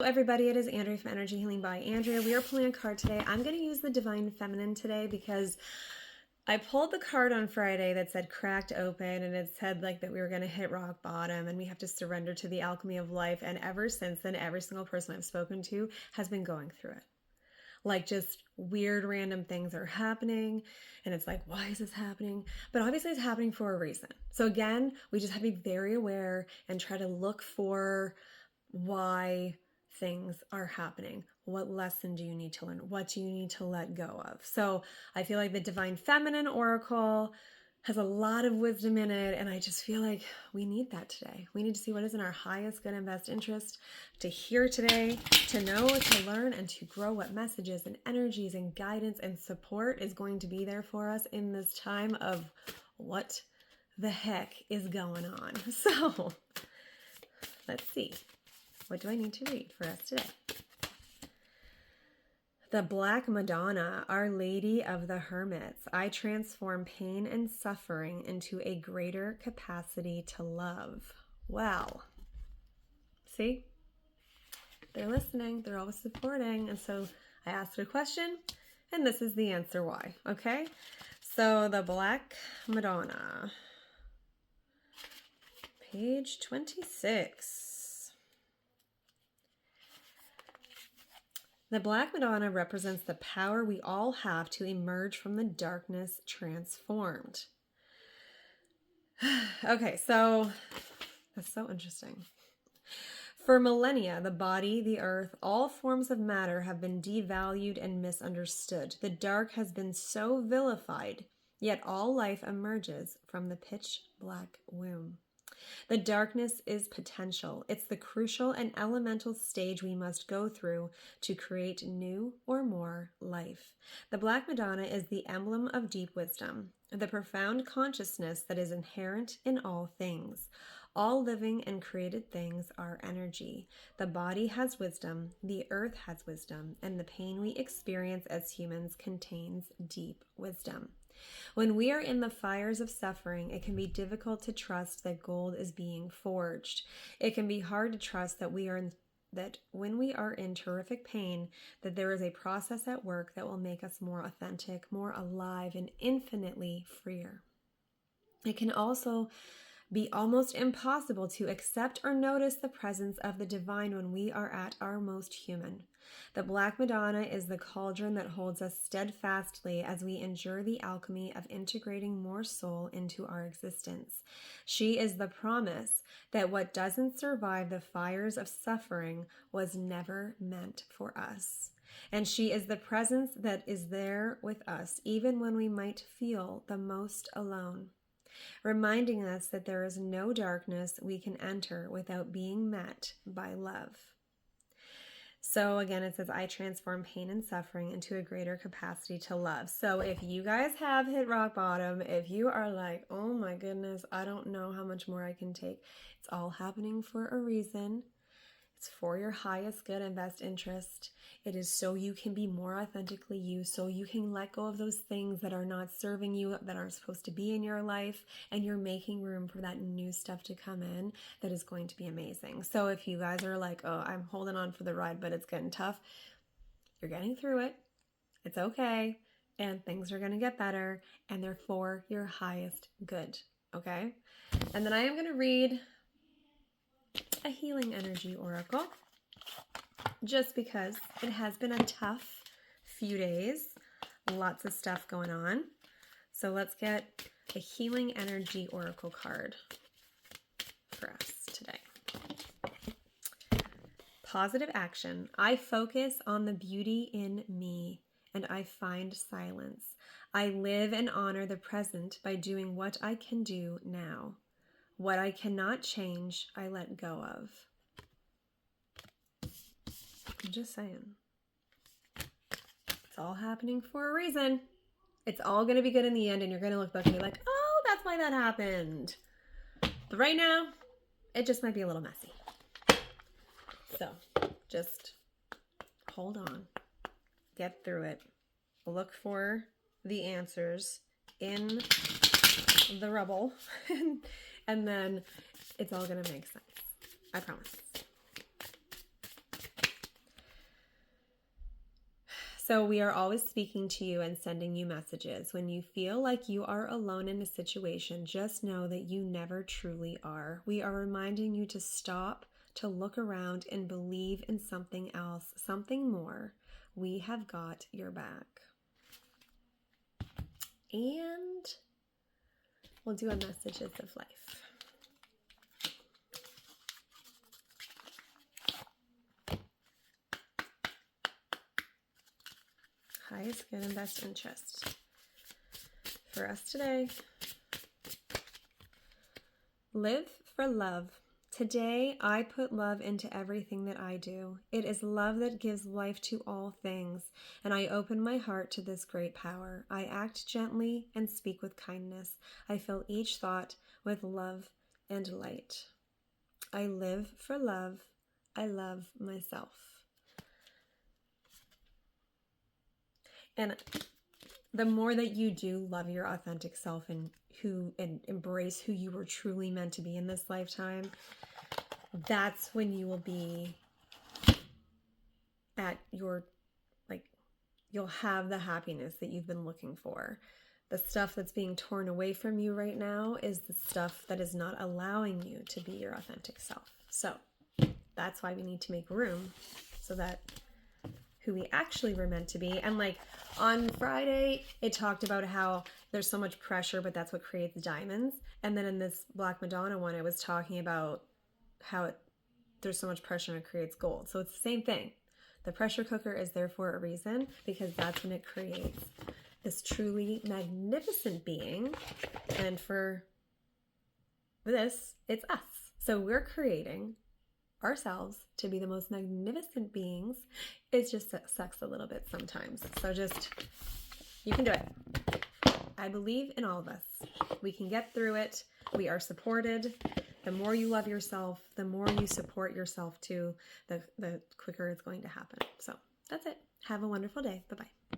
Hello everybody, it is Andrea from Energy Healing by Andrea. We are pulling a card today. I'm going to use the Divine Feminine today because I pulled the card on Friday that said cracked open, and it said like that we were going to hit rock bottom and we have to surrender to the alchemy of life. And ever since then, every single person I've spoken to has been going through it. Like just weird random things are happening and it's like, why is this happening? But obviously it's happening for a reason. So again, we just have to be very aware and try to look for why things are happening. What lesson do you need to learn? What do you need to let go of? So I feel like the Divine Feminine Oracle has a lot of wisdom in it, and I just feel like we need that today. We need to see what is in our highest good and best interest to hear today, to know, to learn, and to grow what messages and energies and guidance and support is going to be there for us in this time of what the heck is going on. So let's see. What do I need to read for us today? The Black Madonna, Our Lady of the Hermits. I transform pain and suffering into a greater capacity to love. Well, see? They're listening. They're always supporting. And so I asked a question, and this is the answer why. Okay? So the Black Madonna. Page 26. The Black Madonna represents the power we all have to emerge from the darkness transformed. Okay, so that's so interesting. For millennia, the body, the earth, all forms of matter have been devalued and misunderstood. The dark has been so vilified, yet all life emerges from the pitch black womb. The darkness is potential. It's the crucial and elemental stage we must go through to create new or more life. The Black Madonna is the emblem of deep wisdom, the profound consciousness that is inherent in all things. All living and created things are energy. The body has wisdom, the earth has wisdom, and the pain we experience as humans contains deep wisdom. When we are in the fires of suffering, it can be difficult to trust that gold is being forged. It can be hard to trust that when we are in terrific pain, that there is a process at work that will make us more authentic, more alive, and infinitely freer. It can also be almost impossible to accept or notice the presence of the divine when we are at our most human. The Black Madonna is the cauldron that holds us steadfastly as we endure the alchemy of integrating more soul into our existence. She is the promise that what doesn't survive the fires of suffering was never meant for us. And she is the presence that is there with us even when we might feel the most alone, reminding us that there is no darkness we can enter without being met by love. So again, it says, I transform pain and suffering into a greater capacity to love. So if you guys have hit rock bottom, if you are like, oh my goodness, I don't know how much more I can take, it's all happening for a reason. It's for your highest good and best interest. It is so you can be more authentically you, so you can let go of those things that are not serving you, that aren't supposed to be in your life, and you're making room for that new stuff to come in that is going to be amazing. So if you guys are like, oh, I'm holding on for the ride, but it's getting tough, you're getting through it. It's okay. And things are going to get better, and they're for your highest good. Okay? And then I am going to read a healing energy oracle, just because it has been a tough few days, lots of stuff going on. So let's get a healing energy oracle card for us today. Positive action. I focus on the beauty in me and I find silence. I live and honor the present by doing what I can do now. What I cannot change, I let go of. I'm just saying. It's all happening for a reason. It's all going to be good in the end, and you're going to look back and be like, oh, that's why that happened. But right now, it just might be a little messy. So just hold on. Get through it. Look for the answers in the rubble. And then it's all going to make sense. I promise. So we are always speaking to you and sending you messages. When you feel like you are alone in a situation, just know that you never truly are. We are reminding you to stop, to look around and believe in something else, something more. We have got your back. And we'll do a messages of life. Highest good and best interest for us today. Live for love. Today, I put love into everything that I do. It is love that gives life to all things, and I open my heart to this great power. I act gently and speak with kindness. I fill each thought with love and light. I live for love. I love myself. And the more that you do love your authentic self and embrace who you were truly meant to be in this lifetime, that's when you will be at your, you'll have the happiness that you've been looking for. The stuff that's being torn away from you right now is the stuff that is not allowing you to be your authentic self. So that's why we need to make room so that who we actually were meant to be. And on Friday, it talked about how there's so much pressure, but that's what creates diamonds. And then in this Black Madonna one, it was talking about how there's so much pressure and it creates gold. So it's the same thing. The pressure cooker is there for a reason, because that's when it creates this truly magnificent being. And for this, it's us. So we're creating ourselves to be the most magnificent beings. It just sucks a little bit sometimes. So you can do it. I believe in all of us. We can get through it. We are supported. The more you love yourself, the more you support yourself too, the quicker it's going to happen. So that's it. Have a wonderful day. Bye-bye.